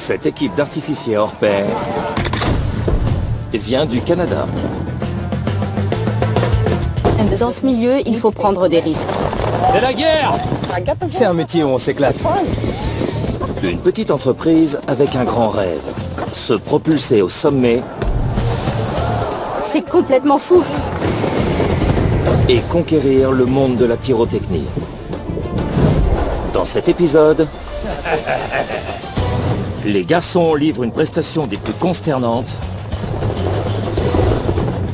Cette équipe d'artificiers hors pair vient du Canada. Dans ce milieu, il faut prendre des risques. C'est la guerre! C'est un métier où on s'éclate. Une petite entreprise avec un grand rêve. Se propulser au sommet C'est complètement fou. et conquérir le monde de la pyrotechnie. Dans cet épisode, les garçons livrent une prestation des plus consternantes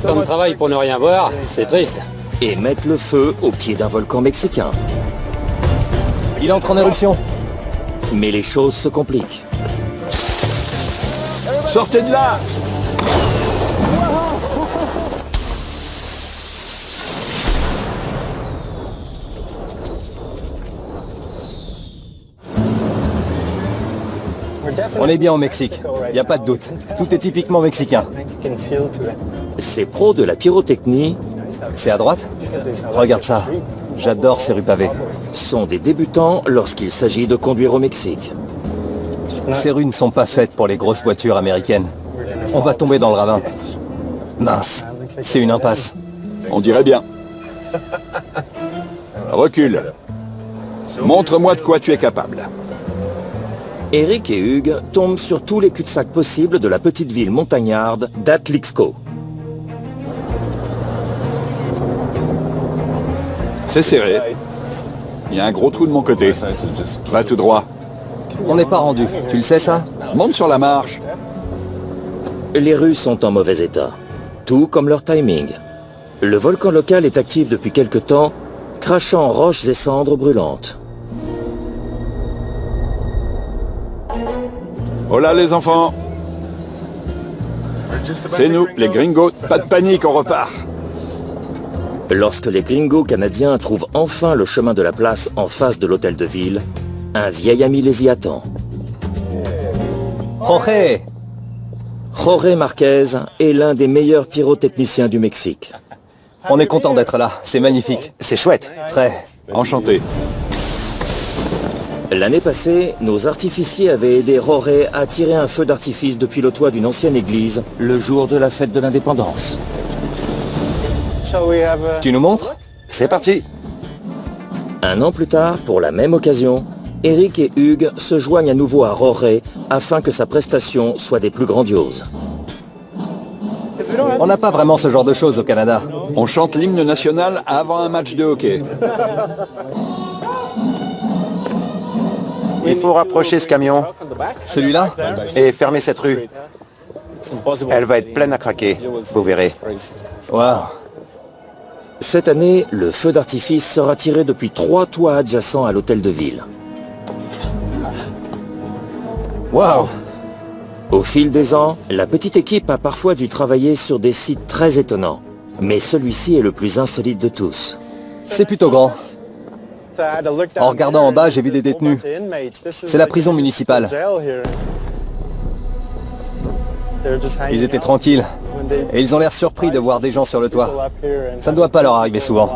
Tant de travail pour ne rien voir, c'est triste. et mettent le feu au pied d'un volcan mexicain. Il entre en éruption. Mais les choses se compliquent. Sortez de là! On est bien au Mexique. Y a pas de doute. Tout est typiquement mexicain. Ces pros de la pyrotechnie C'est à droite? Regarde ça. J'adore ces rues pavées. sont des débutants lorsqu'il s'agit de conduire au Mexique. Ces rues ne sont pas faites pour les grosses voitures américaines. On va tomber dans le ravin. Mince. C'est une impasse. On dirait bien. Recule. Montre-moi de quoi tu es capable. Eric et Hugues tombent sur tous les cul-de-sac possibles de la petite ville montagnarde d'Atlixco. C'est serré. Il y a un gros trou de mon côté. Va tout droit. On n'est pas rendu. Tu le sais ça? Monte sur la marche. Les rues sont en mauvais état, tout comme leur timing. Le volcan local est actif depuis quelque temps, crachant roches et cendres brûlantes. Oh là les enfants. C'est nous, les gringos. Pas de panique, on repart. Lorsque les gringos canadiens trouvent enfin le chemin de la place en face de l'hôtel de ville, un vieil ami les y attend. Jorge! Jorge Marquez est l'un des meilleurs pyrotechniciens du Mexique. On est content d'être là. C'est magnifique. C'est chouette. Très. Enchanté. L'année passée, nos artificiers avaient aidé Jorge à tirer un feu d'artifice depuis le toit d'une ancienne église le jour de la fête de l'indépendance. Tu nous montres? C'est parti. Un an plus tard, pour la même occasion, Eric et Hugues se joignent à nouveau à Jorge afin que sa prestation soit des plus grandioses. On n'a pas vraiment ce genre de choses au Canada. On chante l'hymne national avant un match de hockey. Il faut rapprocher ce camion Celui-là? et fermer cette rue. Elle va être pleine à craquer, vous verrez. Waouh. Cette année, le feu d'artifice sera tiré depuis 3 toits adjacents à l'hôtel de ville. Waouh. Au fil des ans, la petite équipe a parfois dû travailler sur des sites très étonnants. Mais celui-ci est le plus insolite de tous. C'est plutôt grand. En regardant en bas, j'ai vu des détenus. C'est la prison municipale. Ils étaient tranquilles. Et ils ont l'air surpris de voir des gens sur le toit. Ça ne doit pas leur arriver souvent.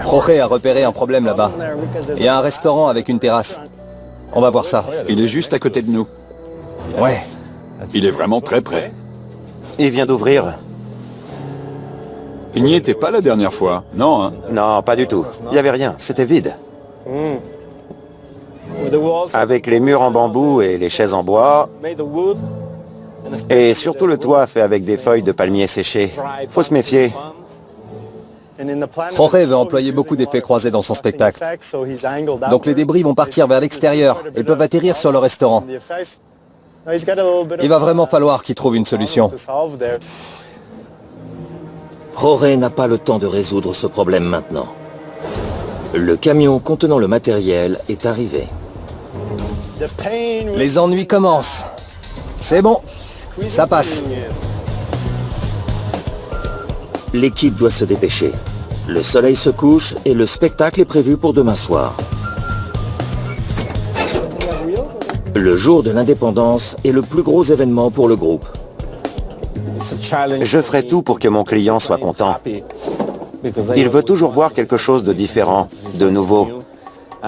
Jorge a repéré un problème là-bas. Il y a un restaurant avec une terrasse. On va voir ça. Il est juste à côté de nous. Ouais. Il est vraiment très près. Il vient d'ouvrir. Il n'y était pas la dernière fois. Non, hein. Non, pas du tout. Il n'y avait rien, c'était vide. Avec les murs en bambou et les chaises en bois, et surtout le toit fait avec des feuilles de palmier séchées. Faut se méfier. Jorge veut employer beaucoup d'effets croisés dans son spectacle. Donc les débris vont partir vers l'extérieur et peuvent atterrir sur le restaurant. Il va vraiment falloir qu'il trouve une solution. Jorge n'a pas le temps de résoudre ce problème maintenant. Le camion contenant le matériel est arrivé. Les ennuis commencent. C'est bon, ça passe. L'équipe doit se dépêcher. Le soleil se couche et le spectacle est prévu pour demain soir. Le jour de l'indépendance est le plus gros événement pour le groupe. Je ferai tout pour que mon client soit content. Il veut toujours voir quelque chose de différent, de nouveau.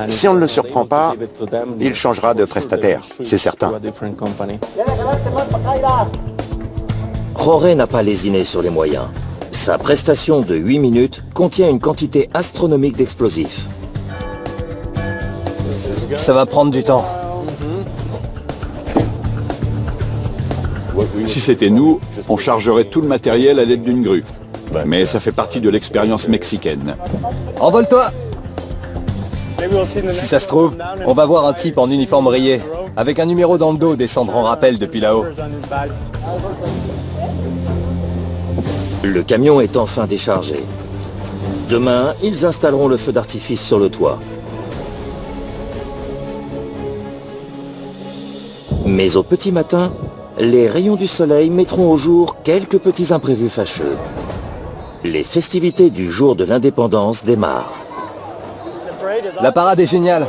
Si on ne le surprend pas, il changera de prestataire, c'est certain. Roré n'a pas lésiné sur les moyens. Sa prestation de 8 minutes contient une quantité astronomique d'explosifs. Ça va prendre du temps. Si c'était nous, on chargerait tout le matériel à l'aide d'une grue. Mais ça fait partie de l'expérience mexicaine. Envole-toi! Si ça se trouve, on va voir un type en uniforme rayé, avec un numéro dans le dos descendre en rappel depuis là-haut. Le camion est enfin déchargé. Demain, ils installeront le feu d'artifice sur le toit. Mais au petit matin, les rayons du soleil mettront au jour quelques petits imprévus fâcheux. Les festivités du jour de l'indépendance démarrent. La parade est géniale.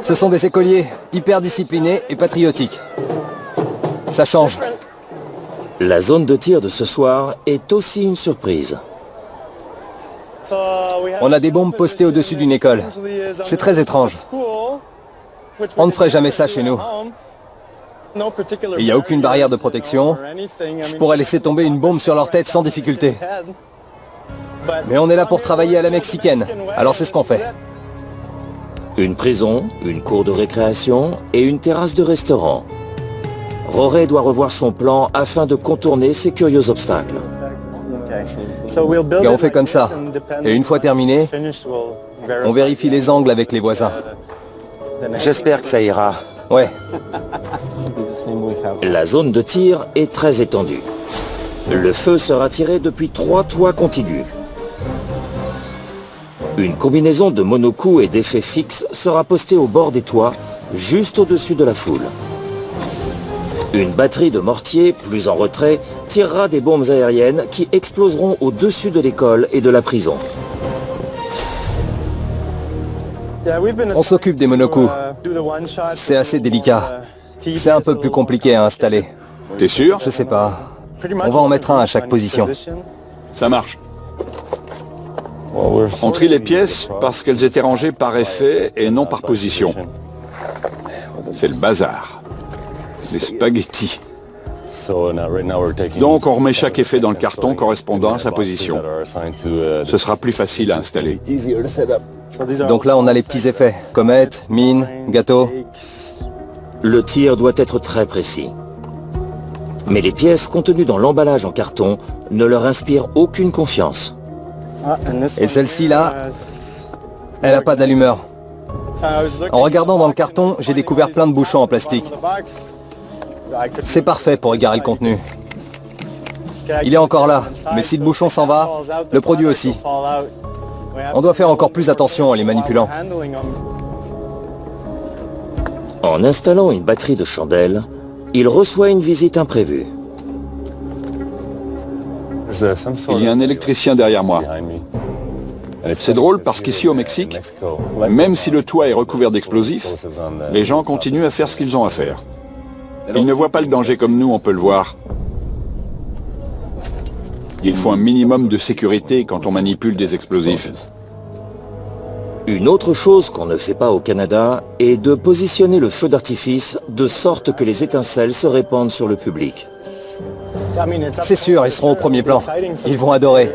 Ce sont des écoliers, hyper disciplinés et patriotiques. Ça change. La zone de tir de ce soir est aussi une surprise. On a des bombes postées au-dessus d'une école. C'est très étrange. On ne ferait jamais ça chez nous. Il n'y a aucune barrière de protection. Je pourrais laisser tomber une bombe sur leur tête sans difficulté. Mais on est là pour travailler à la mexicaine, alors c'est ce qu'on fait. Une prison, une cour de récréation et une terrasse de restaurant. Roré doit revoir son plan afin de contourner ces curieux obstacles. Et on fait comme ça. Et une fois terminé, on vérifie les angles avec les voisins. J'espère que ça ira. Ouais. La zone de tir est très étendue. Le feu sera tiré depuis 3 toits contigus. Une combinaison de monocoups et d'effets fixes sera postée au bord des toits, juste au-dessus de la foule. Une batterie de mortiers, plus en retrait, tirera des bombes aériennes qui exploseront au-dessus de l'école et de la prison. On s'occupe des monocoups. C'est assez délicat. C'est un peu plus compliqué à installer. T'es sûr? Je sais pas. On va en mettre un à chaque position. Ça marche. On trie les pièces parce qu'elles étaient rangées par effet et non par position. C'est le bazar. Des spaghettis. Donc on remet chaque effet dans le carton correspondant à sa position. Ce sera plus facile à installer. Donc là, on a les petits effets. Comète, mine, gâteau. Le tir doit être très précis. Mais les pièces contenues dans l'emballage en carton ne leur inspirent aucune confiance. Et celle-ci là, elle n'a pas d'allumeur. En regardant dans le carton, j'ai découvert plein de bouchons en plastique. C'est parfait pour égarer le contenu. Il est encore là, mais si le bouchon s'en va, le produit aussi. On doit faire encore plus attention en les manipulant. En installant une batterie de chandelles, il reçoit une visite imprévue. Il y a un électricien derrière moi. C'est drôle parce qu'ici au Mexique, même si le toit est recouvert d'explosifs, les gens continuent à faire ce qu'ils ont à faire. Ils ne voient pas le danger comme nous, on peut le voir. Il faut un minimum de sécurité quand on manipule des explosifs. Une autre chose qu'on ne fait pas au Canada est de positionner le feu d'artifice de sorte que les étincelles se répandent sur le public. C'est sûr, ils seront au premier plan. Ils vont adorer.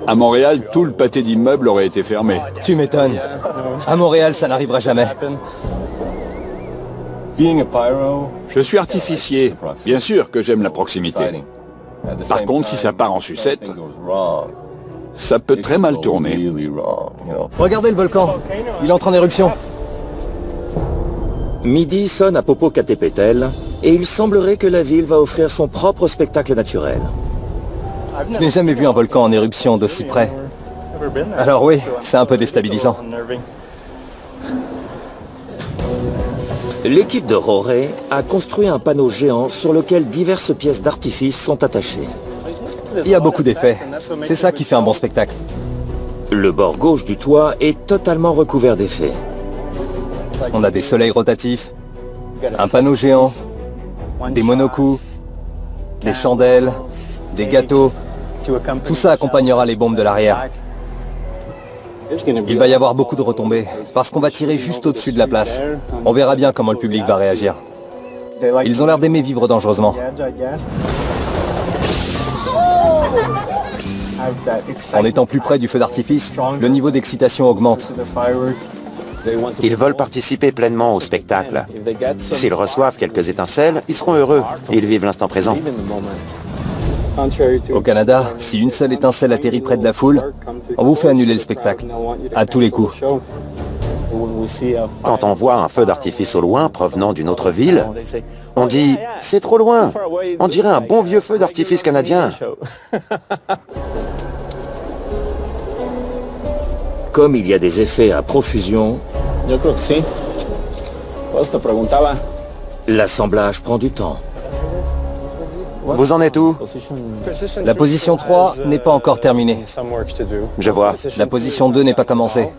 À Montréal, tout le pâté d'immeubles aurait été fermé. Tu m'étonnes. À Montréal, ça n'arrivera jamais. Je suis artificier. Bien sûr que j'aime la proximité. Par contre, si ça part en sucette, ça peut très mal tourner. Regardez le volcan. Il entre en éruption. Midi sonne à Popocatépetl et il semblerait que la ville va offrir son propre spectacle naturel. Je n'ai jamais vu un volcan en éruption d'aussi près. Alors oui, c'est un peu déstabilisant. L'équipe de Roré a construit un panneau géant sur lequel diverses pièces d'artifice sont attachées. Il y a beaucoup d'effets. C'est ça qui fait un bon spectacle. Le bord gauche du toit est totalement recouvert d'effets. On a des soleils rotatifs, un panneau géant, des monocoups, des chandelles, des gâteaux. Tout ça accompagnera les bombes de l'arrière. Il va y avoir beaucoup de retombées, parce qu'on va tirer juste au-dessus de la place. On verra bien comment le public va réagir. Ils ont l'air d'aimer vivre dangereusement. En étant plus près du feu d'artifice, le niveau d'excitation augmente. Ils veulent participer pleinement au spectacle. S'ils reçoivent quelques étincelles, ils seront heureux. Ils vivent l'instant présent. Au Canada, si une seule étincelle atterrit près de la foule, on vous fait annuler le spectacle, à tous les coups. Quand on voit un feu d'artifice au loin provenant d'une autre ville, on dit « c'est trop loin ». On dirait un bon vieux feu d'artifice canadien. Comme il y a des effets à profusion, l'assemblage prend du temps. Vous en êtes où? La position 3 n'est pas encore terminée. Je vois. La position 2 n'est pas commencée.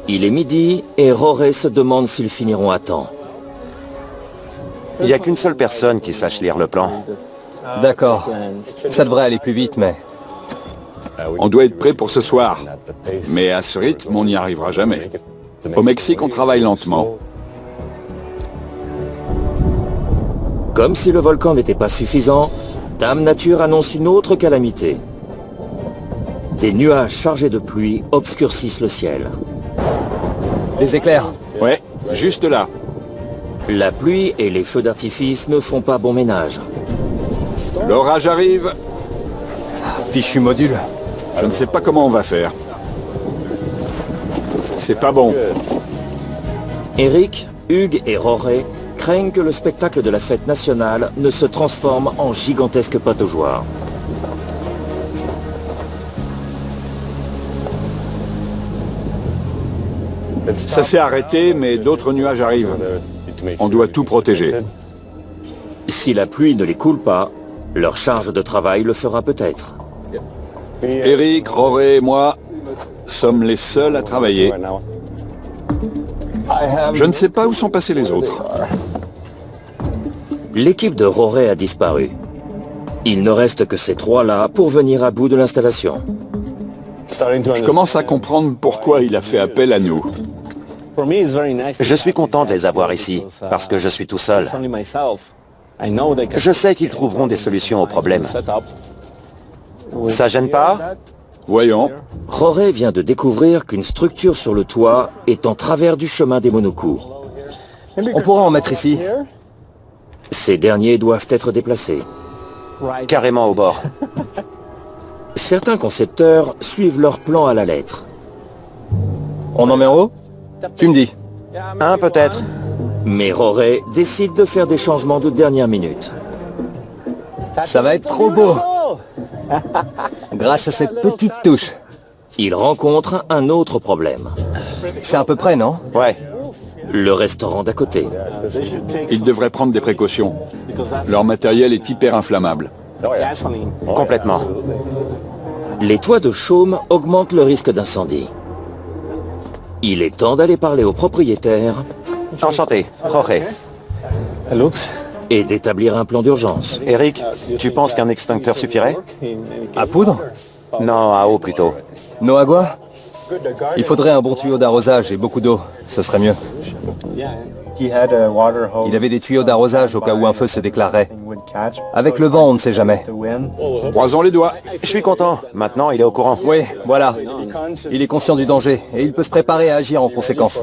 Il est midi et Roré se demande s'ils finiront à temps. Il n'y a qu'une seule personne qui sache lire le plan. D'accord. Ça devrait aller plus vite, mais... On doit être prêt pour ce soir. Mais à ce rythme, on n'y arrivera jamais. Au Mexique, on travaille lentement. Comme si le volcan n'était pas suffisant, Dame Nature annonce une autre calamité. Des nuages chargés de pluie obscurcissent le ciel. Des éclairs. Ouais, juste là. La pluie et les feux d'artifice ne font pas bon ménage. L'orage arrive. Fichu module. Je ne sais pas comment on va faire. C'est pas bon. Eric, Hugues et Roré craignent que le spectacle de la fête nationale ne se transforme en gigantesque pataugeoire. Ça s'est arrêté, mais d'autres nuages arrivent. On doit tout protéger. Si la pluie ne les coule pas, leur charge de travail le fera peut-être. Eric, Roré et moi sommes les seuls à travailler. Je ne sais pas où sont passés les autres. L'équipe de Roré a disparu. Il ne reste que ces trois-là pour venir à bout de l'installation. Je commence à comprendre pourquoi il a fait appel à nous. Je suis content de les avoir ici, parce que je suis tout seul. Je sais qu'ils trouveront des solutions aux problèmes. Ça gêne pas? Voyons. Roré vient de découvrir qu'une structure sur le toit est en travers du chemin des monocous. On pourra en mettre ici. Ces derniers doivent être déplacés. Carrément au bord. Certains concepteurs suivent leur plan à la lettre. On en met en haut? Tu me dis. Un peut-être. Mais Roré décide de faire des changements de dernière minute. Ça va être trop beau. Grâce à cette petite touche. Il rencontre un autre problème. C'est à peu près, non? Ouais. Le restaurant d'à côté. Ils devraient prendre des précautions. Leur matériel est hyper inflammable. Complètement. Les toits de chaume augmentent le risque d'incendie. Il est temps d'aller parler au propriétaire Enchanté. Roré. et d'établir un plan d'urgence. Eric, tu penses qu'un extincteur suffirait? À poudre? Non, à eau plutôt. No agua? Il faudrait un bon tuyau d'arrosage et beaucoup d'eau. Ce serait mieux. Il avait des tuyaux d'arrosage au cas où un feu se déclarerait. Avec le vent, on ne sait jamais. Croisons les doigts. Je suis content. Maintenant, il est au courant. Oui, voilà. Il est conscient du danger et il peut se préparer à agir en conséquence.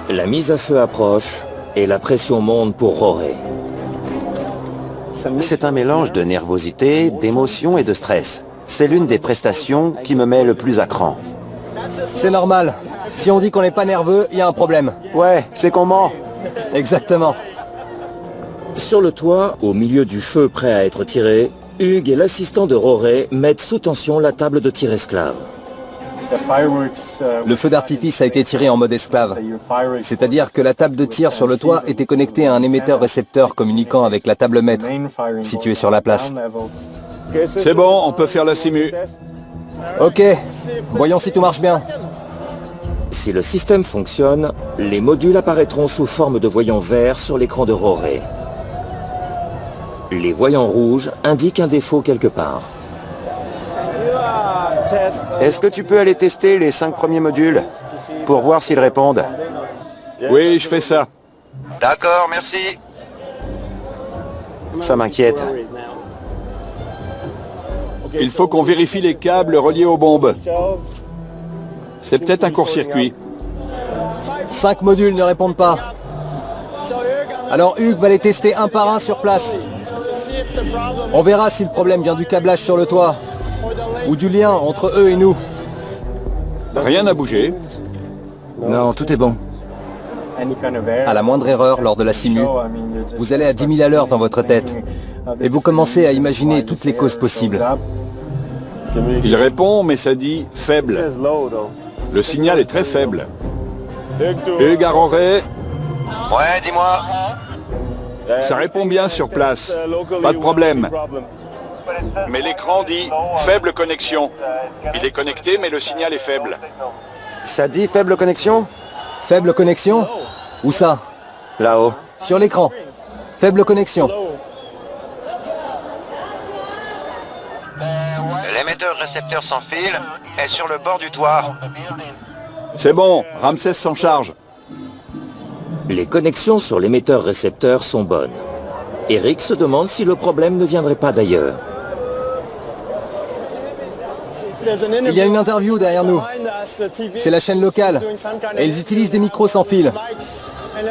La mise à feu approche et la pression monte pour Roré. C'est un mélange de nervosité, d'émotion et de stress. C'est l'une des prestations qui me met le plus à cran. C'est normal. Si on dit qu'on n'est pas nerveux, il y a un problème. Ouais, c'est qu'on ment. Exactement. Sur le toit, au milieu du feu prêt à être tiré, Hugues et l'assistant de Roré mettent sous tension la table de tir esclave. Le feu d'artifice a été tiré en mode esclave. C'est-à-dire que la table de tir sur le toit était connectée à un émetteur-récepteur communiquant avec la table maître, située sur la place. C'est bon, on peut faire la simu. Ok, voyons si tout marche bien. Si le système fonctionne, les modules apparaîtront sous forme de voyants verts sur l'écran de Roré. Les voyants rouges indiquent un défaut quelque part. Est-ce que tu peux aller tester les 5 premiers modules pour voir s'ils répondent? Oui, je fais ça. D'accord, merci. Ça m'inquiète. Il faut qu'on vérifie les câbles reliés aux bombes. C'est peut-être un court-circuit. 5 modules ne répondent pas. Alors Hugues va les tester un par un sur place. On verra si le problème vient du câblage sur le toit ou du lien entre eux et nous. Rien n'a bougé. Non, tout est bon. À la moindre erreur lors de la simu, vous allez à 10 000 à l'heure dans votre tête et vous commencez à imaginer toutes les causes possibles. Il répond, mais ça dit faible. Le signal est très faible. Hugues à Roré, Ouais, dis-moi. ça répond bien sur place. Pas de problème. Mais l'écran dit faible connexion. Il est connecté, mais le signal est faible. Ça dit faible connexion? Faible connexion? Où ça? Là-haut. Sur l'écran. Faible connexion. L'émetteur-récepteur sans fil est sur le bord du toit. C'est bon, Ramsès s'en charge. Les connexions sur l'émetteur-récepteur sont bonnes. Eric se demande si le problème ne viendrait pas d'ailleurs. Il y a une interview derrière nous. C'est la chaîne locale. Et ils utilisent des micros sans fil.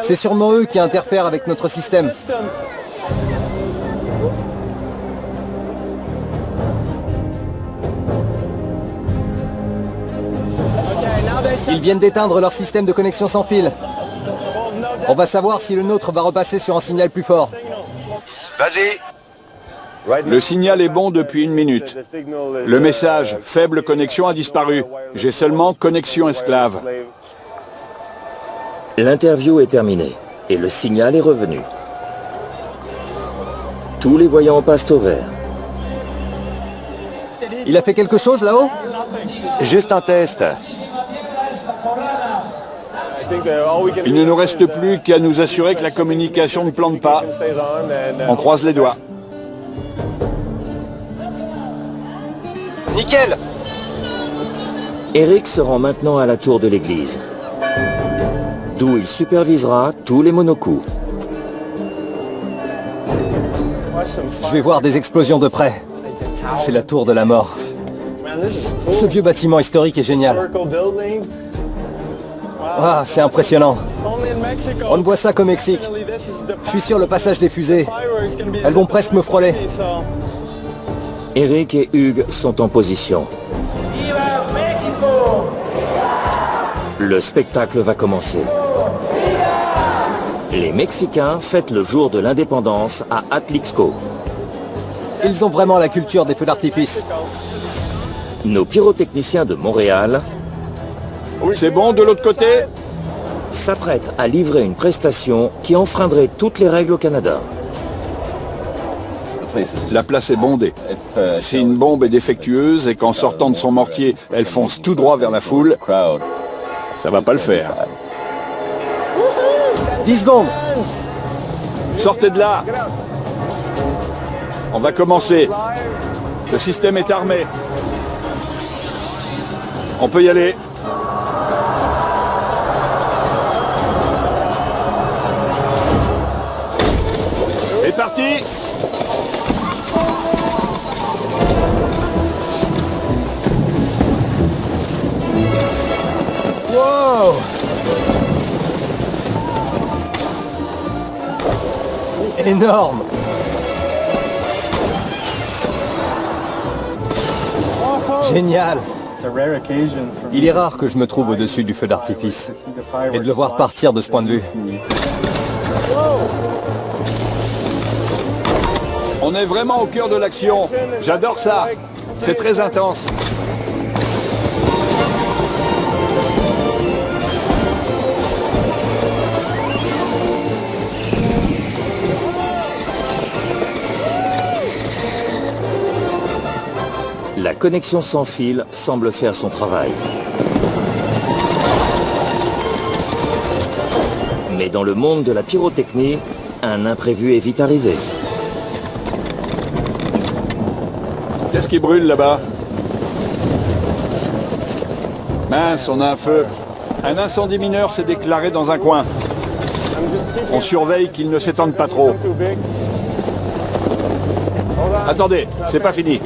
C'est sûrement eux qui interfèrent avec notre système. Ils viennent d'éteindre leur système de connexion sans fil. On va savoir si le nôtre va repasser sur un signal plus fort. Vas-y. Le signal est bon depuis 1 minute. Le message faible connexion a disparu. J'ai seulement connexion esclave. L'interview est terminée et le signal est revenu. Tous les voyants passent au vert. Il a fait quelque chose là-haut? Juste un test. Il ne nous reste plus qu'à nous assurer que la communication ne plante pas. On croise les doigts. Nickel. Eric se rend maintenant à la tour de l'église, d'où il supervisera tous les monocoups. Je vais voir des explosions de près. C'est la tour de la mort. Ce vieux bâtiment historique est génial. Ah, c'est impressionnant. On ne voit ça qu'au Mexique. Je suis sur le passage des fusées. Elles vont presque me frôler. Eric et Hugues sont en position. Le spectacle va commencer. Les Mexicains fêtent le jour de l'indépendance à Atlixco. Ils ont vraiment la culture des feux d'artifice. Nos pyrotechniciens de Montréal C'est bon de l'autre côté? s'apprêtent à livrer une prestation qui enfreindrait toutes les règles au Canada. La place est bondée. Si une bombe est défectueuse et qu'en sortant de son mortier, elle fonce tout droit vers la foule, ça va pas le faire. 10 secondes. Sortez de là! On va commencer. Le système est armé. On peut y aller. C'est parti! Wow! Énorme! Génial! Il est rare que je me trouve au-dessus du feu d'artifice et de le voir partir de ce point de vue. On est vraiment au cœur de l'action. J'adore ça. C'est très intense. La connexion sans fil semble faire son travail. dans le monde de la pyrotechnie, un imprévu est vite arrivé. Qu'est-ce qui brûle là-bas? Mince, on a un feu. Un incendie mineur s'est déclaré dans un coin. On surveille qu'il ne s'étende pas trop. Attendez, c'est pas fini.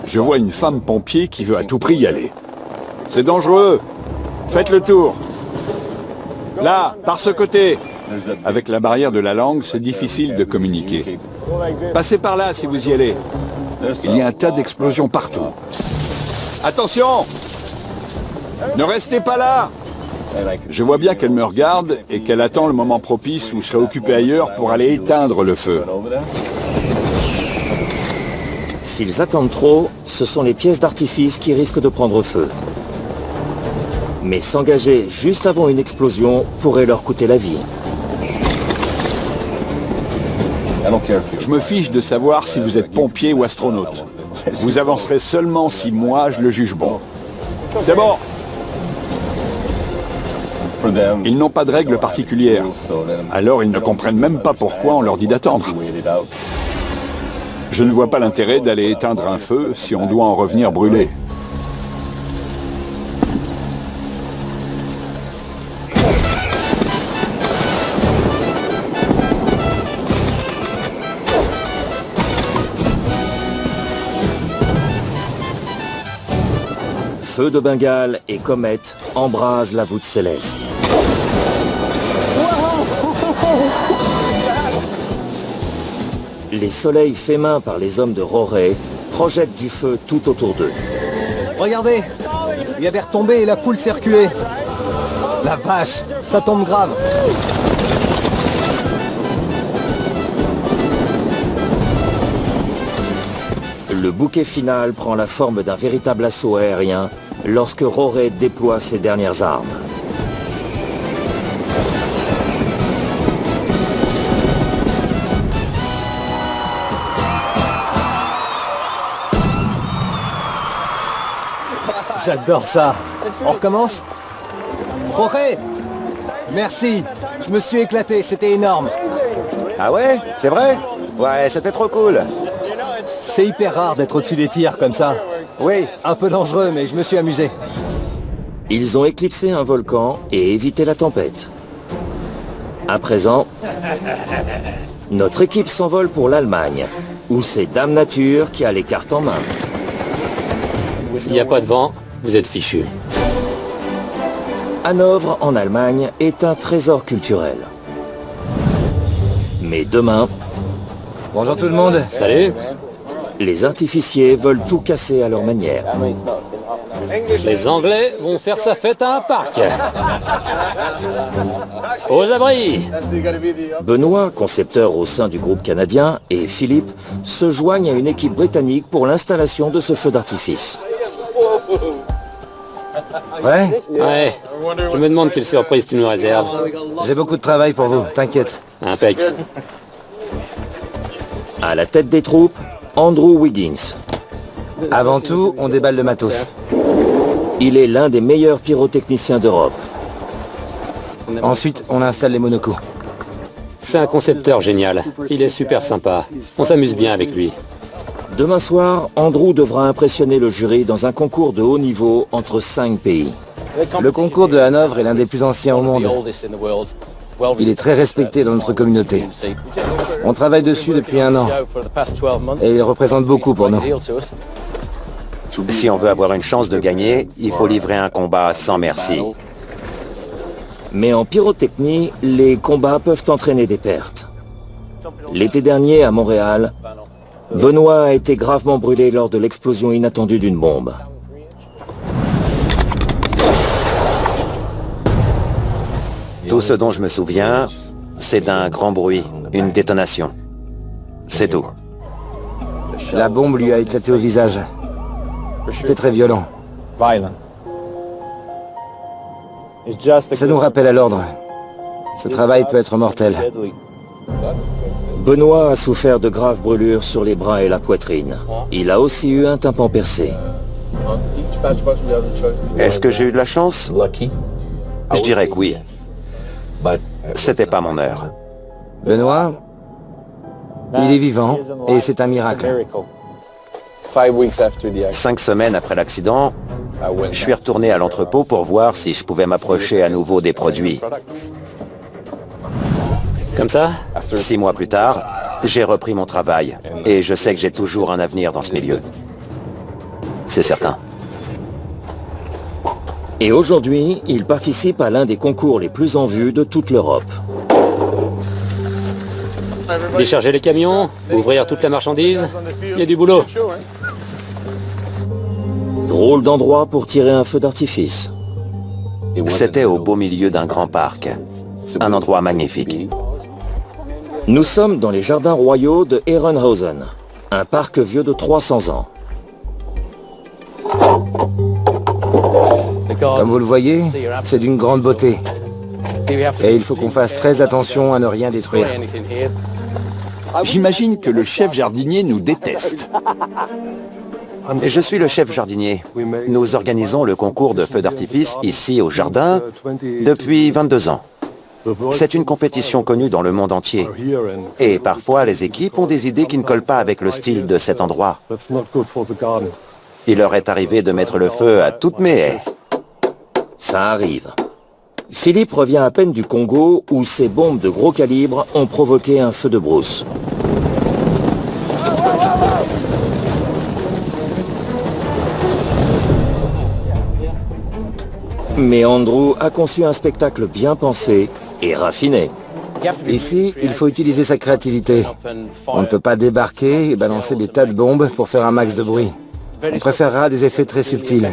Je vois une femme pompier qui veut à tout prix y aller. C'est dangereux. Faites le tour. Là, par ce côté. Avec la barrière de la langue, c'est difficile de communiquer. Passez par là si vous y allez. Il y a un tas d'explosions partout. Attention! Ne restez pas là! Je vois bien qu'elle me regarde et qu'elle attend le moment propice où je serai occupé ailleurs pour aller éteindre le feu. S'ils attendent trop, ce sont les pièces d'artifice qui risquent de prendre feu. Mais s'engager juste avant une explosion pourrait leur coûter la vie. Je me fiche de savoir si vous êtes pompier ou astronaute. Vous avancerez seulement si moi je le juge bon. C'est bon! Ils n'ont pas de règles particulières. Alors ils ne comprennent même pas pourquoi on leur dit d'attendre. Je ne vois pas l'intérêt d'aller éteindre un feu si on doit en revenir brûler. Feux de Bengale et comètes embrasent la voûte céleste. Les soleils faits main par les hommes de Rorey projettent du feu tout autour d'eux. Regardez, il y a des retombées et la foule circulait. La vache, ça tombe grave. Le bouquet final prend la forme d'un véritable assaut aérien lorsque Rorey déploie ses dernières armes. J'adore ça. On recommence? Rorey! Merci. Je me suis éclaté, c'était énorme. Ah ouais? C'est vrai? Ouais, c'était trop cool. C'est hyper rare d'être au-dessus des tirs comme ça. Oui, un peu dangereux, mais je me suis amusé. Ils ont éclipsé un volcan et évité la tempête. À présent, notre équipe s'envole pour l'Allemagne, où c'est Dame Nature qui a les cartes en main. S'il n'y a pas de vent, vous êtes fichus. Hanovre, en Allemagne, est un trésor culturel. Mais demain, Bonjour tout le monde. Salut. les artificiers veulent tout casser à leur manière. Les Anglais vont faire sa fête à un parc. Aux abris. Benoît, concepteur au sein du groupe canadien, et Philippe se joignent à une équipe britannique pour l'installation de ce feu d'artifice. Ouais, Ouais. Je me demande quelle surprise tu nous réserves. j'ai beaucoup de travail pour vous, t'inquiète. Impec. À la tête des troupes, Andrew Wiggins. Avant tout, on déballe le matos. Il est l'un des meilleurs pyrotechniciens d'Europe. Ensuite, on installe les monocoups. C'est un concepteur génial. Il est super sympa. On s'amuse bien avec lui. Demain soir, Andrew devra impressionner le jury dans un concours de haut niveau entre 5 pays. Le concours de Hanovre est l'un des plus anciens au monde. Il est très respecté dans notre communauté. On travaille dessus depuis 1 an. Et il représente beaucoup pour nous. Si on veut avoir une chance de gagner, il faut livrer un combat sans merci. Mais en pyrotechnie, les combats peuvent entraîner des pertes. L'été dernier, à Montréal, Benoît a été gravement brûlé lors de l'explosion inattendue d'une bombe. Tout ce dont je me souviens, c'est d'un grand bruit, une détonation. C'est tout. La bombe lui a éclaté au visage. C'était très violent. Ça nous rappelle à l'ordre. Ce travail peut être mortel. Benoît a souffert de graves brûlures sur les bras et la poitrine. Il a aussi eu un tympan percé. Est-ce que j'ai eu de la chance? Je dirais que oui. C'était pas mon heure. Benoît, il est vivant et c'est un miracle. 5 semaines après l'accident, je suis retourné à l'entrepôt pour voir si je pouvais m'approcher à nouveau des produits. Comme ça? 6 mois plus tard, j'ai repris mon travail et je sais que j'ai toujours un avenir dans ce milieu. C'est certain. Et aujourd'hui, il participe à l'un des concours les plus en vue de toute l'Europe. Décharger les camions, ouvrir toute la marchandise, il y a du boulot. Drôle d'endroit pour tirer un feu d'artifice. C'était au beau milieu d'un grand parc. Un endroit magnifique. Nous sommes dans les jardins royaux de Herrenhausen, un parc vieux de 300 ans. Comme vous le voyez, c'est d'une grande beauté. Et il faut qu'on fasse très attention à ne rien détruire. J'imagine que le chef jardinier nous déteste. Je suis le chef jardinier. Nous organisons le concours de feux d'artifice ici au jardin depuis 22 ans. C'est une compétition connue dans le monde entier. Et parfois, les équipes ont des idées qui ne collent pas avec le style de cet endroit. Il leur est arrivé de mettre le feu à toutes mes haies. Ça arrive. Philippe revient à peine du Congo où ces bombes de gros calibre ont provoqué un feu de brousse. Mais Andrew a conçu un spectacle bien pensé et raffiné. Ici, il faut utiliser sa créativité. On ne peut pas débarquer et balancer des tas de bombes pour faire un max de bruit. On préférera des effets très subtils.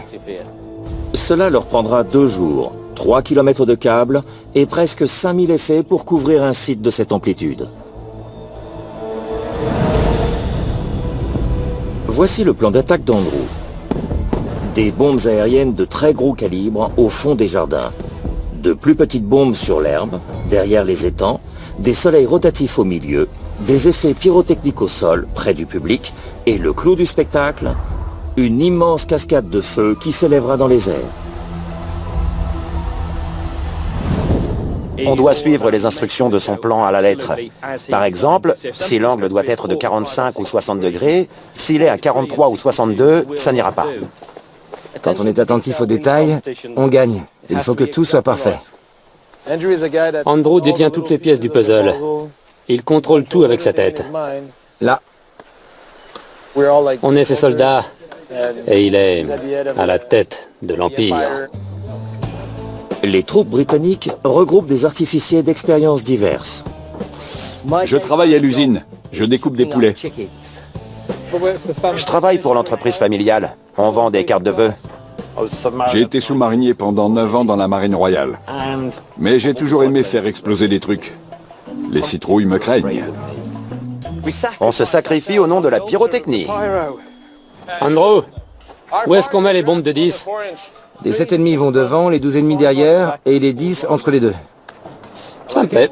Cela leur prendra 2 jours, 3 km de câbles et presque 5000 effets pour couvrir un site de cette amplitude. Voici le plan d'attaque d'Andrew. Des bombes aériennes de très gros calibre au fond des jardins. De plus petites bombes sur l'herbe, derrière les étangs, des soleils rotatifs au milieu, des effets pyrotechniques au sol, près du public, et le clou du spectacle, une immense cascade de feu qui s'élèvera dans les airs. On doit suivre les instructions de son plan à la lettre. Par exemple, si l'angle doit être de 45 ou 60 degrés, s'il est à 43 ou 62, ça n'ira pas. Quand on est attentif aux détails, on gagne. Il faut que tout soit parfait. Andrew détient toutes les pièces du puzzle. Il contrôle tout avec sa tête. Là, On est ses soldats et il est à la tête de l'Empire. Les troupes britanniques regroupent des artificiers d'expériences diverses. Je travaille à l'usine. Je découpe des poulets. Je travaille pour l'entreprise familiale. On vend des cartes de vœux. J'ai été sous-marinier pendant 9 ans dans la marine royale. Mais j'ai toujours aimé faire exploser des trucs. Les citrouilles me craignent. On se sacrifie au nom de la pyrotechnie. Andrew, où est-ce qu'on met les bombes de 10? les 7,5 vont devant, les 12,5 derrière et les 10 entre les deux. Ça me plaît.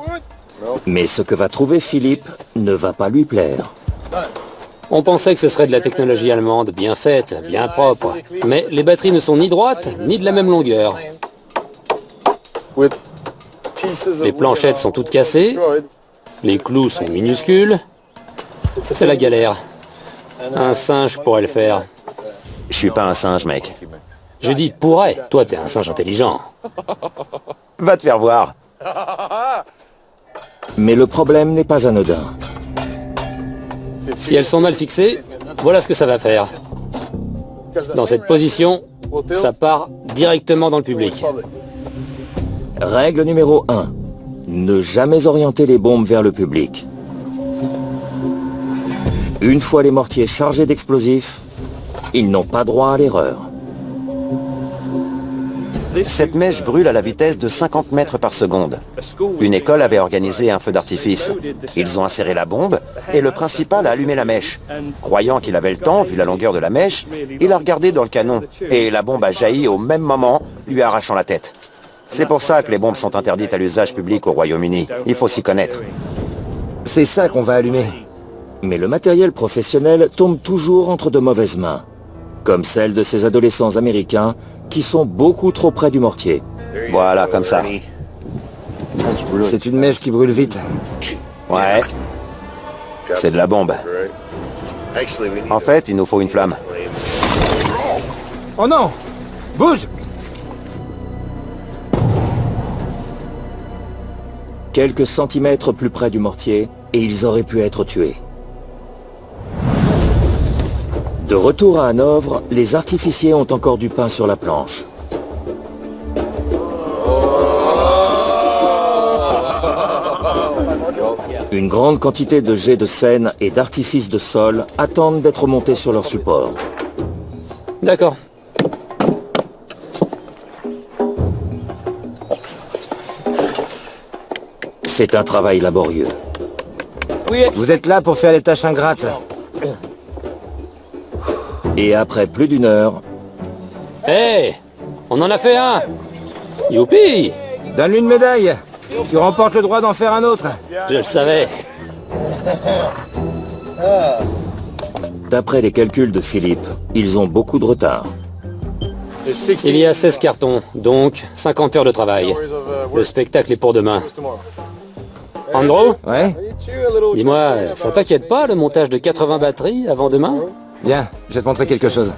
Mais ce que va trouver Philippe ne va pas lui plaire. On pensait que ce serait de la technologie allemande, bien faite, bien propre. Mais les batteries ne sont ni droites, ni de la même longueur. Les planchettes sont toutes cassées. Les clous sont minuscules. C'est la galère. Un singe pourrait le faire. Je suis pas un singe, mec. Je dis pourrait. Toi, t'es un singe intelligent. Va te faire voir. Mais le problème n'est pas anodin. Si elles sont mal fixées, voilà ce que ça va faire. Dans cette position, ça part directement dans le public. Règle numéro 1. Ne jamais orienter les bombes vers le public. Une fois les mortiers chargés d'explosifs, ils n'ont pas droit à l'erreur. Cette mèche brûle à la vitesse de 50 mètres par seconde. Une école avait organisé un feu d'artifice. Ils ont inséré la bombe et le principal a allumé la mèche. Croyant qu'il avait le temps, vu la longueur de la mèche, il a regardé dans le canon et la bombe a jailli au même moment, lui arrachant la tête. C'est pour ça que les bombes sont interdites à l'usage public au Royaume-Uni. Il faut s'y connaître. C'est ça qu'on va allumer. Mais le matériel professionnel tombe toujours entre de mauvaises mains. Comme celle de ces adolescents américains qui sont beaucoup trop près du mortier. Voilà, comme ça. C'est une mèche qui brûle vite. Ouais, c'est de la bombe. En fait, il nous faut une flamme. Oh non! Bouge! Quelques centimètres plus près du mortier, et ils auraient pu être tués. De retour à Hanovre, les artificiers ont encore du pain sur la planche. Une grande quantité de jets de scène et d'artifices de sol attendent d'être montés sur leur support. D'accord. C'est un travail laborieux. Vous êtes là pour faire les tâches ingrates. Et après plus d'une heure, Hé, on en a fait un. Youpi! Donne-lui une médaille. Tu remportes le droit d'en faire un autre. Je le savais. d'après les calculs de Philippe, ils ont beaucoup de retard. Il y a 16 cartons, donc 50 heures de travail. Le spectacle est pour demain. Andrew, Ouais? dis-moi, ça t'inquiète pas le montage de 80 batteries avant demain? Bien, je vais te montrer quelque chose.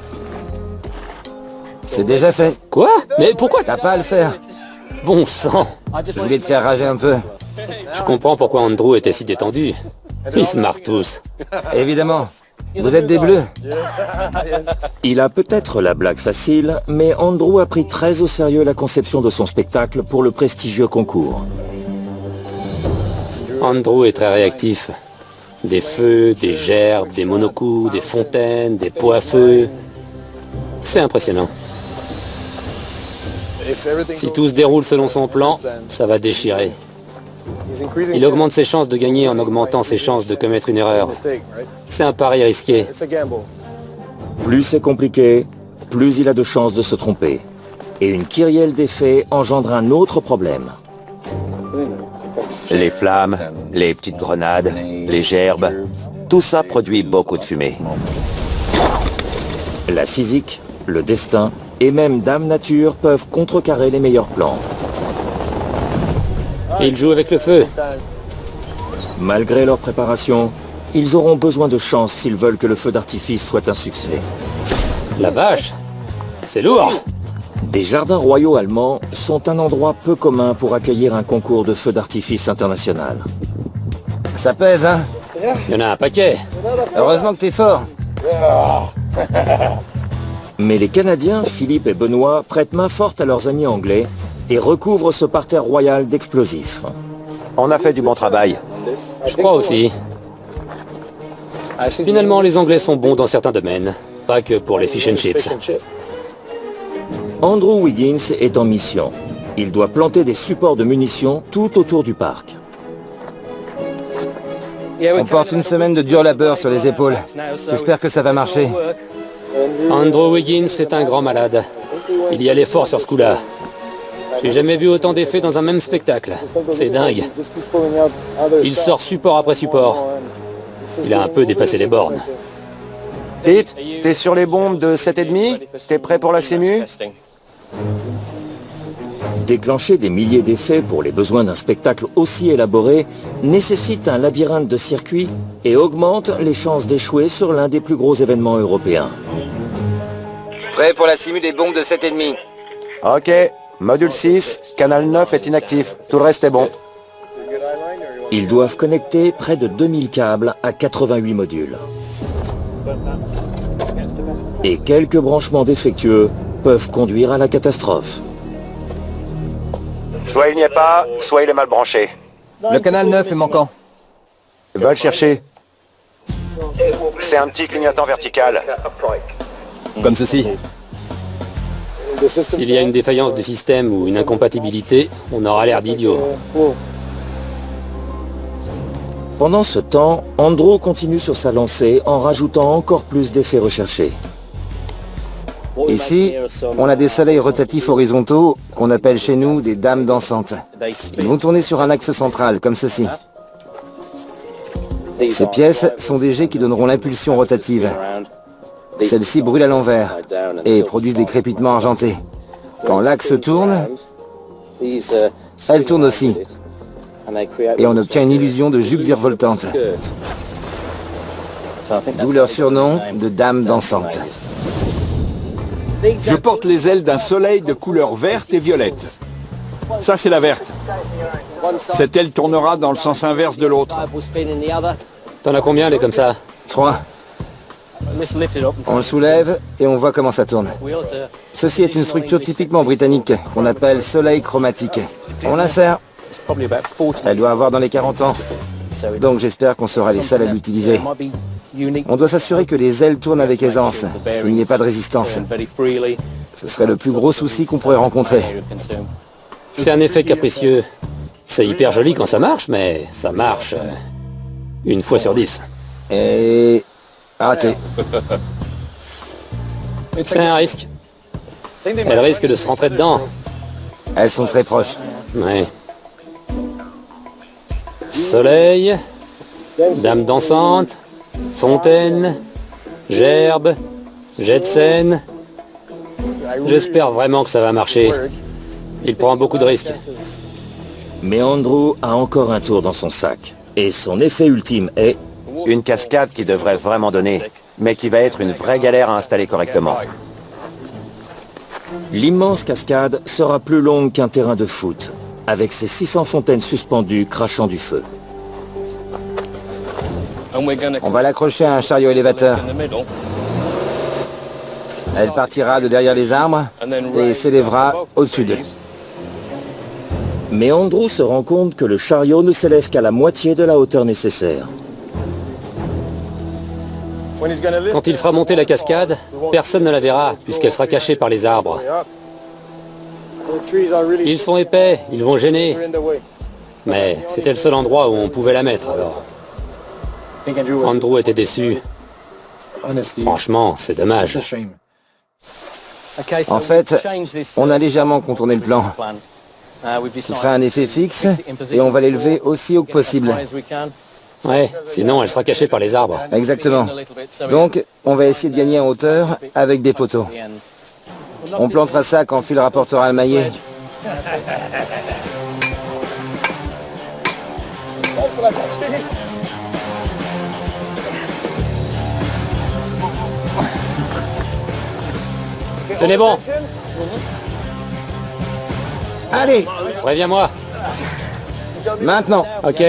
C'est déjà fait. Quoi? Mais pourquoi? T'as pas à le faire. Bon sang! Je voulais te faire rager un peu. Je comprends pourquoi Andrew était si détendu. Ils se marrent tous. Évidemment. Vous êtes des bleus. Il a peut-être la blague facile, mais Andrew a pris très au sérieux la conception de son spectacle pour le prestigieux concours. Andrew est très réactif. Des feux, des gerbes, des monocoups, des fontaines, des pots à feu. C'est impressionnant. Si tout se déroule selon son plan, ça va déchirer. Il augmente ses chances de gagner en augmentant ses chances de commettre une erreur. C'est un pari risqué. Plus c'est compliqué, plus il a de chances de se tromper. Et une kyrielle d'effets engendre un autre problème. Les flammes, les petites grenades, les gerbes, tout ça produit beaucoup de fumée. La physique, le destin et même Dame Nature peuvent contrecarrer les meilleurs plans. Il joue avec le feu. Malgré leur préparation, ils auront besoin de chance s'ils veulent que le feu d'artifice soit un succès. La vache! C'est lourd! Des jardins royaux allemands sont un endroit peu commun pour accueillir un concours de feu d'artifice international. Ça pèse, hein? Il y en a un paquet. Heureusement que t'es fort. Mais les Canadiens, Philippe et Benoît, prêtent main forte à leurs amis anglais et recouvrent ce parterre royal d'explosifs. On a fait du bon travail. Je crois aussi. Finalement, les Anglais sont bons dans certains domaines. Pas que pour les fish and chips. Andrew Wiggins est en mission. Il doit planter des supports de munitions tout autour du parc. On porte une semaine de dur labeur sur les épaules. J'espère que ça va marcher. Andrew Wiggins est un grand malade. Il y allait fort sur ce coup-là. J'ai jamais vu autant d'effets dans un même spectacle. C'est dingue. Il sort support après support. Il a un peu dépassé les bornes. Pete, t'es sur les bombes de 7,5? T'es prêt pour la CIMU? Déclencher des milliers d'effets pour les besoins d'un spectacle aussi élaboré nécessite un labyrinthe de circuits et augmente les chances d'échouer sur l'un des plus gros événements européens. Prêt pour la simu des bombes de 7,5. Ok, module 6, canal 9 est inactif. Tout le reste est bon. Ils doivent connecter près de 2000 câbles à 88 modules. Et quelques branchements défectueux peuvent conduire à la catastrophe. Soit il n'y est pas, soit il est mal branché. Le canal 9 est manquant. Va le chercher. C'est un petit clignotant vertical. Comme ceci. S'il y a une défaillance du système ou une incompatibilité, on aura l'air d'idiot. Pendant ce temps, Andrew continue sur sa lancée en rajoutant encore plus d'effets recherchés. Ici, on a des soleils rotatifs horizontaux qu'on appelle chez nous des dames dansantes. Ils vont tourner sur un axe central, comme ceci. Ces pièces sont des jets qui donneront l'impulsion rotative. Celles-ci brûlent à l'envers et produisent des crépitements argentés. Quand l'axe tourne, elles tournent aussi. et on obtient une illusion de jupe virevoltante. D'où leur surnom de dames dansantes. Je porte les ailes d'un soleil de couleur verte et violette. Ça, c'est la verte. Cette aile tournera dans le sens inverse de l'autre. T'en as combien, les comme ça? 3. On le soulève et on voit comment ça tourne. Ceci est une structure typiquement britannique qu'on appelle soleil chromatique. On l'insère. Elle doit avoir dans les 40 ans. Donc j'espère qu'on sera les seuls à l'utiliser. On doit s'assurer que les ailes tournent avec aisance, qu'il n'y ait pas de résistance. Ce serait le plus gros souci qu'on pourrait rencontrer. C'est un effet capricieux. C'est hyper joli quand ça marche, mais ça marche une fois sur 10. Et... raté. C'est un risque. Elle risque de se rentrer dedans. Elles sont très proches. Ouais. Soleil, dame dansante, fontaine, gerbe, jet de scène. J'espère vraiment que ça va marcher. Il prend beaucoup de risques. Mais Andrew a encore un tour dans son sac. Et son effet ultime est... Une cascade qui devrait vraiment donner, mais qui va être une vraie galère à installer correctement. L'immense cascade sera plus longue qu'un terrain de foot, avec ses 600 fontaines suspendues crachant du feu. On va l'accrocher à un chariot élévateur. Elle partira de derrière les arbres et s'élèvera au-dessus d'eux. Mais Andrew se rend compte que le chariot ne s'élève qu'à la moitié de la hauteur nécessaire. Quand il fera monter la cascade, personne ne la verra, puisqu'elle sera cachée par les arbres. Ils sont épais, ils vont gêner. Mais c'était le seul endroit où on pouvait la mettre, alors. Andrew était déçu. Franchement, c'est dommage. En fait, on a légèrement contourné le plan. Ce sera un effet fixe et on va l'élever aussi haut que possible. Ouais, sinon elle sera cachée par les arbres. Exactement. Donc, on va essayer de gagner en hauteur avec des poteaux. On plantera ça quand Phil rapportera le maillet. Tenez bon, Allez, préviens-moi. maintenant. Ok,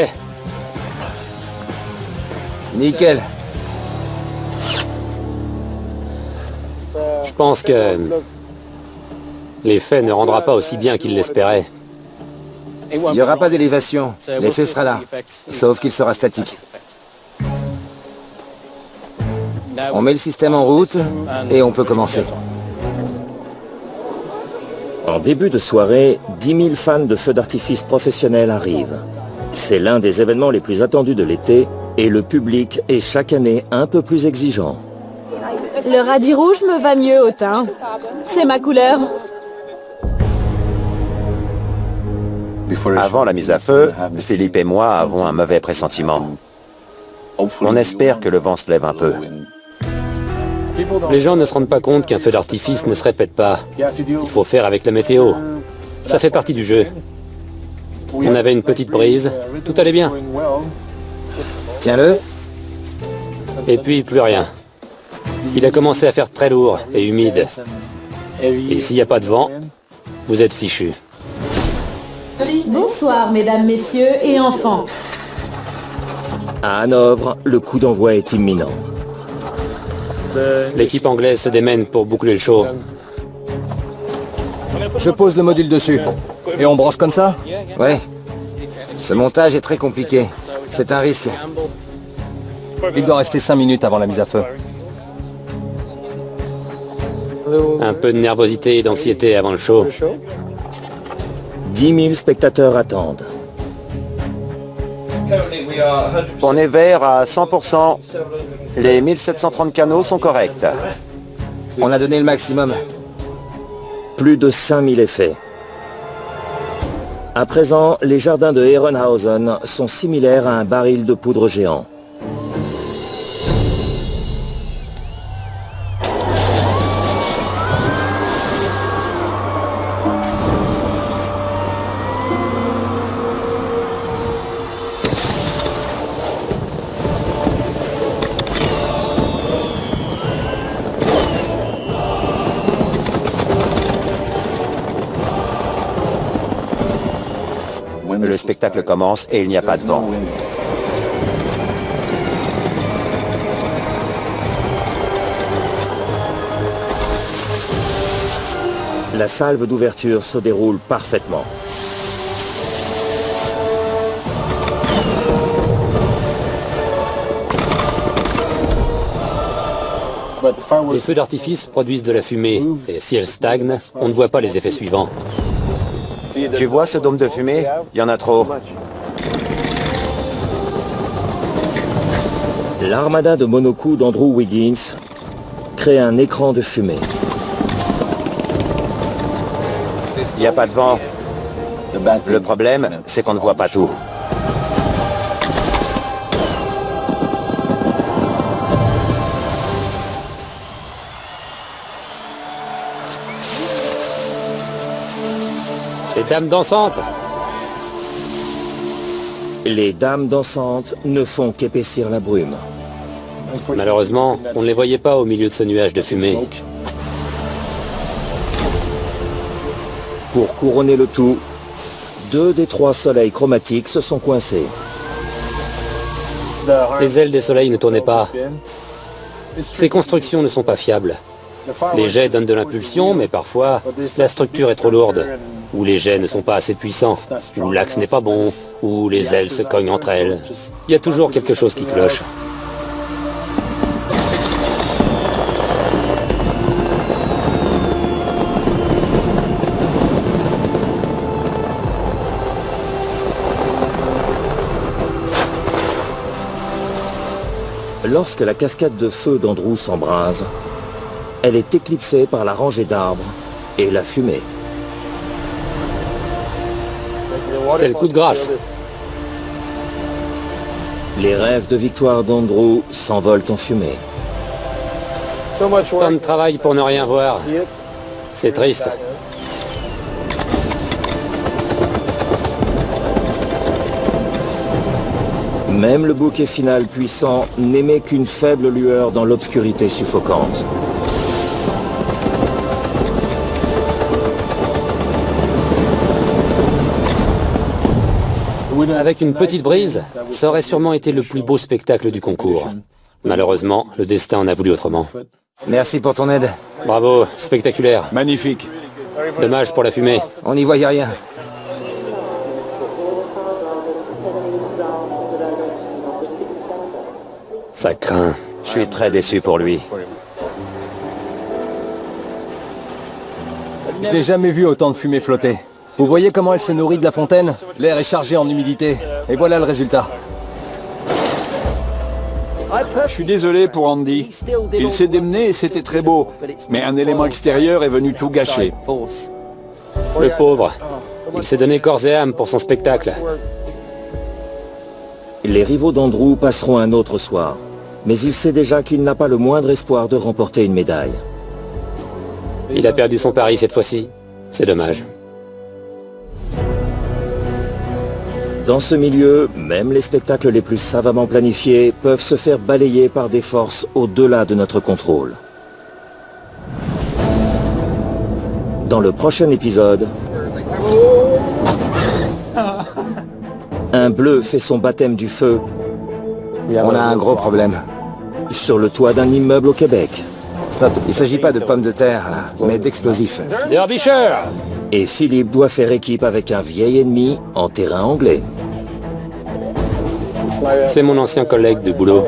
Nickel. je pense que l'effet ne rendra pas aussi bien qu'il l'espérait. Il n'y aura pas d'élévation. L'effet sera là. Sauf qu'il sera statique. On met le système en route et on peut commencer. En début de soirée, 10 000 fans de feux d'artifice professionnels arrivent. C'est l'un des événements les plus attendus de l'été et le public est chaque année un peu plus exigeant. Le radis rouge me va mieux au teint. C'est ma couleur. Avant la mise à feu, Philippe et moi avons un mauvais pressentiment. On espère que le vent se lève un peu. Les gens ne se rendent pas compte qu'un feu d'artifice ne se répète pas. Il faut faire avec la météo. Ça fait partie du jeu. On avait une petite brise, tout allait bien. Tiens-le. Et puis plus rien. Il a commencé à faire très lourd et humide. Et s'il n'y a pas de vent, vous êtes fichus. Bonsoir, mesdames, messieurs et enfants. À Hanovre, le coup d'envoi est imminent. L'équipe anglaise se démène pour boucler le show. Je pose le module dessus. Et on branche comme ça? Ouais. Ce montage est très compliqué. C'est un risque. Il doit rester 5 minutes avant la mise à feu. Un peu de nervosité et d'anxiété avant le show. 10 000 spectateurs attendent. On est vert à 100%. Les 1730 canaux sont corrects. On a donné le maximum. Plus de 5000 effets. À présent, les jardins de Herrenhausen sont similaires à un baril de poudre géant. spectacle commence et il n'y a pas de vent. La salve d'ouverture se déroule parfaitement. Les feux d'artifice produisent de la fumée, et si elle stagne, on ne voit pas les effets suivants. Tu vois ce dôme de fumée? Il y en a trop. L'armada de monocoups d'Andrew Wiggins crée un écran de fumée. Il n'y a pas de vent. Le problème, c'est qu'on ne voit pas tout. Les dames dansantes! Les dames dansantes ne font qu'épaissir la brume. Malheureusement, on ne les voyait pas au milieu de ce nuage de fumée. Pour couronner le tout, 2 des 3 soleils chromatiques se sont coincés. Les ailes des soleils ne tournaient pas. Ces constructions ne sont pas fiables. Les jets donnent de l'impulsion, mais parfois, la structure est trop lourde. Ou les jets ne sont pas assez puissants. Ou l'axe n'est pas bon. Ou les ailes se cognent entre elles. Il y a toujours quelque chose qui cloche. Lorsque la cascade de feu d'Andrew s'embrase, elle est éclipsée par la rangée d'arbres et la fumée. C'est le coup de grâce. Les rêves de victoire d'Andrew s'envolent en fumée. Tant de travail pour ne rien voir. C'est triste. Même le bouquet final puissant n'émet qu'une faible lueur dans l'obscurité suffocante. Avec une petite brise, ça aurait sûrement été le plus beau spectacle du concours. Malheureusement, le destin en a voulu autrement. Merci pour ton aide. Bravo, spectaculaire. Magnifique. Dommage pour la fumée. On n'y voyait rien. Ça craint. Je suis très déçu pour lui. Je n'ai jamais vu autant de fumée flotter. Vous voyez comment elle se nourrit de la fontaine? L'air est chargé en humidité. Et voilà le résultat. Je suis désolé pour Andy. Il s'est démené et c'était très beau. Mais un élément extérieur est venu tout gâcher. Le pauvre. Il s'est donné corps et âme pour son spectacle. Les rivaux d'Andrew passeront un autre soir, mais il sait déjà qu'il n'a pas le moindre espoir de remporter une médaille. Il a perdu son pari cette fois-ci. C'est dommage. Dans ce milieu, même les spectacles les plus savamment planifiés peuvent se faire balayer par des forces au-delà de notre contrôle. Dans le prochain épisode, un bleu fait son baptême du feu. On a un gros problème. Sur le toit d'un immeuble au Québec. Il ne s'agit pas de pommes de terre, là, mais d'explosifs. Derbyshire! Et Philippe doit faire équipe avec un vieil ennemi en terrain anglais. C'est mon ancien collègue de boulot.